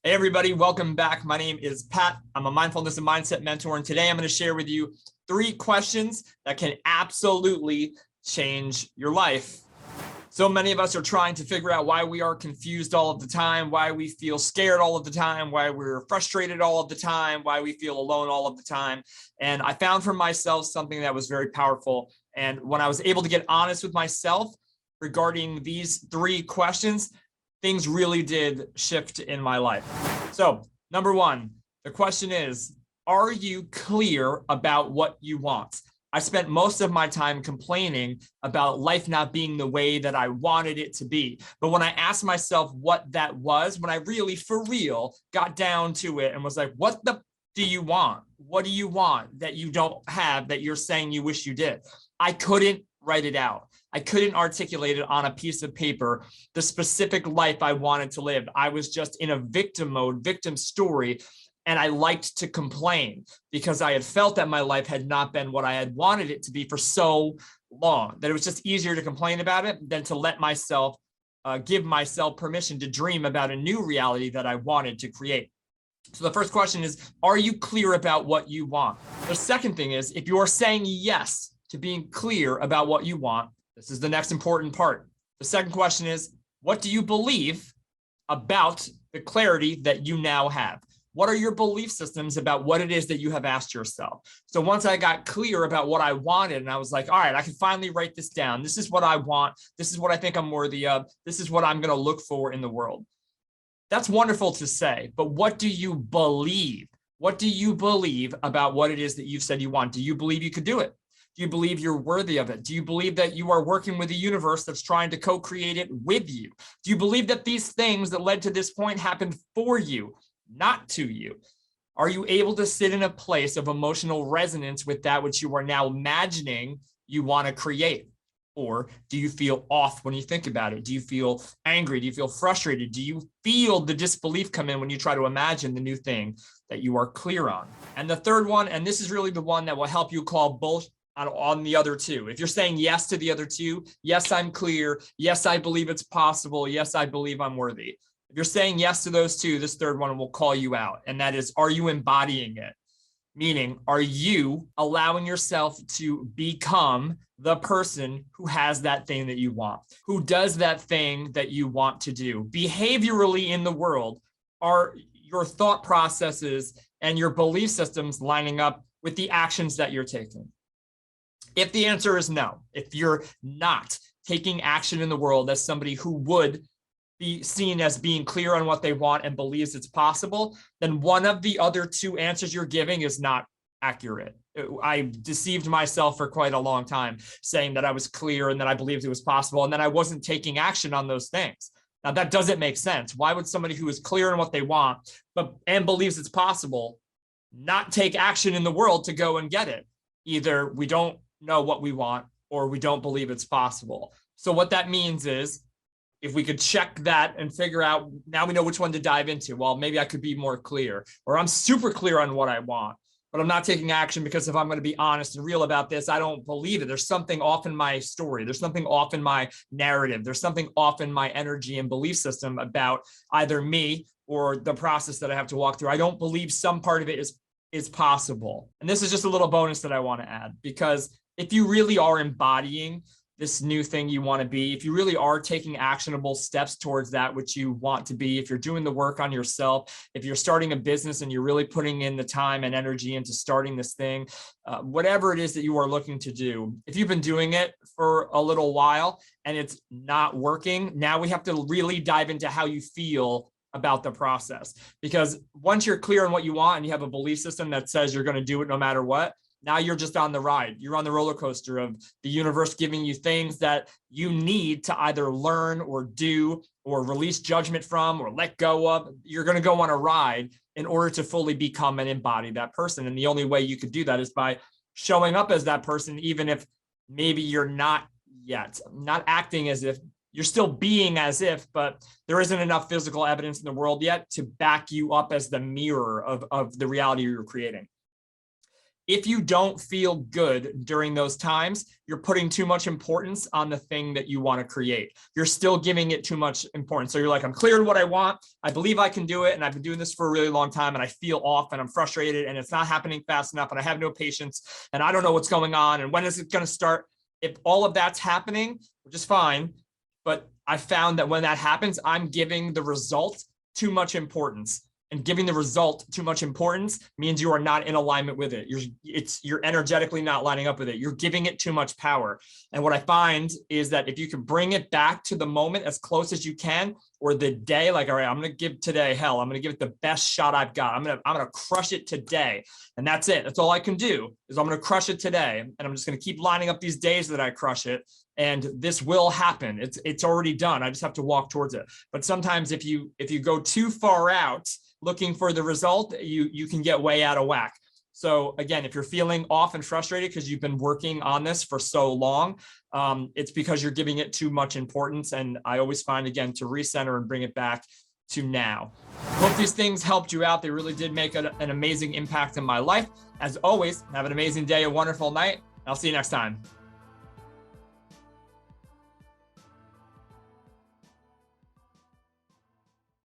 Hey everybody, welcome back. My name is Pat. I'm a mindfulness and mindset mentor, and today I'm going to share with you 3 questions that can absolutely change your life. So many of us are trying to figure out why we are confused all of the time, why we feel scared all of the time, why we're frustrated all of the time, why we feel alone all of the time. And I found for myself something that was very powerful. And when I was able to get honest with myself regarding these 3 questions, things really did shift in my life. So, number 1, the question is, are you clear about what you want? I spent most of my time complaining about life not being the way that I wanted it to be. But when I asked myself what that was, when I really, for real, got down to it and was like, what the do you want? What do you want that you don't have that you're saying you wish you did? I couldn't write it out. I couldn't articulate it on a piece of paper, the specific life I wanted to live. I was just in a victim mode, victim story, and I liked to complain because I had felt that my life had not been what I had wanted it to be for so long, that it was just easier to complain about it than to let myself, give myself permission to dream about a new reality that I wanted to create. So the first question is, are you clear about what you want? The second thing is, if you're saying yes to being clear about what you want, this is the next important part. The second question is, what do you believe about the clarity that you now have? What are your belief systems about what it is that you have asked yourself? So once I got clear about what I wanted, and I was like, all right, I can finally write this down. This is what I want. This is what I think I'm worthy of. This is what I'm going to look for in the world. That's wonderful to say, but what do you believe? What do you believe about what it is that you've said you want? Do you believe you could do it? Do you believe you're worthy of it? Do you believe that you are working with a universe that's trying to co-create it with you? Do you believe that these things that led to this point happened for you, not to you? Are you able to sit in a place of emotional resonance with that which you are now imagining you want to create? Or do you feel off when you think about it? Do you feel angry? Do you feel frustrated? Do you feel the disbelief come in when you try to imagine the new thing that you are clear on? And the third one, and this is really the one that will help you call bullshit on the other 2. If you're saying yes to the other 2, yes, I'm clear. Yes, I believe it's possible. Yes, I believe I'm worthy. If you're saying yes to those 2, this third one will call you out. And that is, are you embodying it? Meaning, are you allowing yourself to become the person who has that thing that you want, who does that thing that you want to do? Behaviorally in the world, are your thought processes and your belief systems lining up with the actions that you're taking? If the answer is no, if you're not taking action in the world as somebody who would be seen as being clear on what they want and believes it's possible, then one of the other 2 answers you're giving is not accurate. I deceived myself for quite a long time saying that I was clear and that I believed it was possible, and then I wasn't taking action on those things. Now that doesn't make sense. Why would somebody who is clear on what they want and believes it's possible not take action in the world to go and get it? Either we don't know what we want or we don't believe it's possible. So what that means is, if we could check that and figure out, now we know which one to dive into. Well, maybe I could be more clear, or I'm super clear on what I want, but I'm not taking action because if I'm going to be honest and real about this, I don't believe it. There's something off in my story. There's something off in my narrative. There's something off in my energy and belief system about either me or the process that I have to walk through. I don't believe some part of it is possible. And this is just a little bonus that I want to add, because if you really are embodying this new thing you want to be, if you really are taking actionable steps towards that which you want to be, if you're doing the work on yourself, if you're starting a business and you're really putting in the time and energy into starting this thing, whatever it is that you are looking to do, if you've been doing it for a little while and it's not working, now we have to really dive into how you feel about the process. Because once you're clear on what you want and you have a belief system that says you're going to do it no matter what, now you're just on the ride. You're on the roller coaster of the universe giving you things that you need to either learn or do or release judgment from or let go of. You're going to go on a ride in order to fully become and embody that person. And the only way you could do that is by showing up as that person, even if maybe you're not yet, not acting as if. You're still being as if, but there isn't enough physical evidence in the world yet to back you up as the mirror of the reality you're creating. if you don't feel good during those times, you're putting too much importance on the thing that you want to create. You're still giving it too much importance. So you're like, I'm clear on what I want. I believe I can do it. And I've been doing this for a really long time, and I feel off and I'm frustrated and it's not happening fast enough. And I have no patience and I don't know what's going on. And when is it going to start? If all of that's happening, which is fine, but I found that when that happens, I'm giving the result too much importance. And giving the result too much importance means you are not in alignment with it. You're energetically not lining up with it. You're giving it too much power. And what I find is that if you can bring it back to the moment as close as you can, or the day, like, all right, I'm going to give today hell. I'm going to give it the best shot I've got. I'm going to crush it today. And that's it. That's all I can do is I'm going to crush it today. And I'm just going to keep lining up these days that I crush it. And this will happen. It's already done. I just have to walk towards it. But sometimes if you go too far out, looking for the result, you can get way out of whack. So again, if you're feeling off and frustrated because you've been working on this for so long, it's because you're giving it too much importance. And I always find, again, to recenter and bring it back to now. Hope these things helped you out. They really did make an amazing impact in my life. As always, have an amazing day, a wonderful night. I'll see you next time.